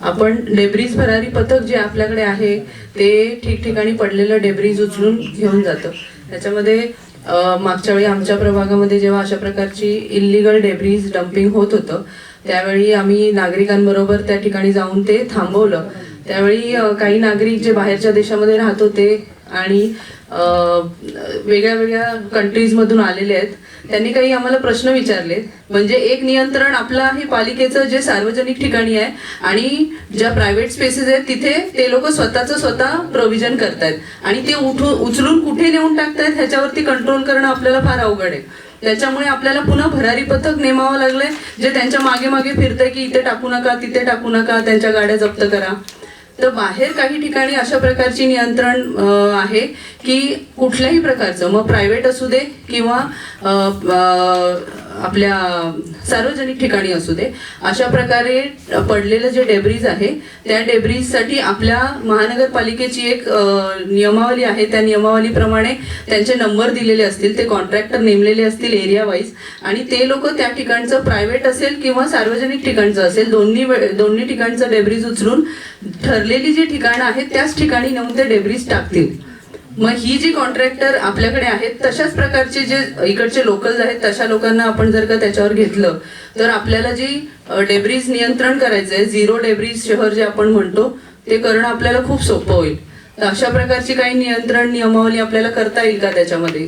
आपण डेब्रीज भरारी पथक जे आपल्याकडे आहे ते ठिकठिकाणी पडलेलं डेब्रीज उचलून घेऊन जातं. त्याच्यामध्ये मागच्या वेळी आमच्या प्रभागामध्ये जेव्हा अशा प्रकारची इल्लीगल डेब्रीज डम्पिंग होत होतं त्यावेळी आम्ही नागरिकांबरोबर त्या ठिकाणी जाऊन ते थांबवलं. त्यावेळी काही नागरिक जे बाहेरच्या देशामध्ये राहत होते आणि वेगळ्या वेगळ्या कंट्रीजमधून आलेले आहेत त्यांनी काही आम्हाला प्रश्न विचारले. म्हणजे एक नियंत्रण आपलं आहे पालिकेचं जे सार्वजनिक ठिकाणी आहे आणि ज्या प्रायव्हेट स्पेसेस आहेत तिथे ते लोक स्वतः प्रोव्हिजन करतायत आणि ते उचलून कुठे नेऊन टाकतायत ह्याच्यावरती कंट्रोल करणं आपल्याला फार अवघड आहे. त्याच्यामुळे आपल्याला पुन्हा भरारी पथक नेमावं लागलंय जे त्यांच्या मागे मागे फिरतंय की इथे टाकू नका तिथे टाकू नका, त्यांच्या गाड्या जप्त करा. तर बाहेर काही ठिकाणी अशा प्रकारची नियंत्रण आहे की कुठल्याही प्रकारचं मग प्रायव्हेट असू दे किंवा आपल्या सार्वजनिक ठिकाणी असू दे अशा प्रकारे पडलेलं जे डेब्रीज आहे त्या डेब्रीजसाठी आपल्या महानगरपालिकेची एक नियमावली आहे. त्या नियमावलीप्रमाणे त्यांचे नंबर दिलेले असतील, ते कॉन्ट्रॅक्टर नेमलेले असतील एरिया वाईज आणि ते लोक त्या ठिकाणचं प्रायव्हेट असेल किंवा सार्वजनिक ठिकाणचं असेल दोन्ही ठिकाणचं डेब्रीज उचलून ठरलेली जी ठिकाणं आहेत त्याच ठिकाणी नेऊन ते डेब्रीज टाकतील. मग ही जी कॉन्ट्रॅक्टर आपल्याकडे आहेत तशाच प्रकारचे जे इकडचे लोकल्स आहेत तशा लोकांना आपण जर का त्याच्यावर घेतलं तर आपल्याला जी डेब्रीज नियंत्रण करायचं आहे, झिरो डेब्रीज शहर जे आपण म्हणतो ते करणं आपल्याला खूप सोपं होईल. तर अशा प्रकारची काही नियंत्रण नियमावली आपल्याला करता येईल का त्याच्यामध्ये?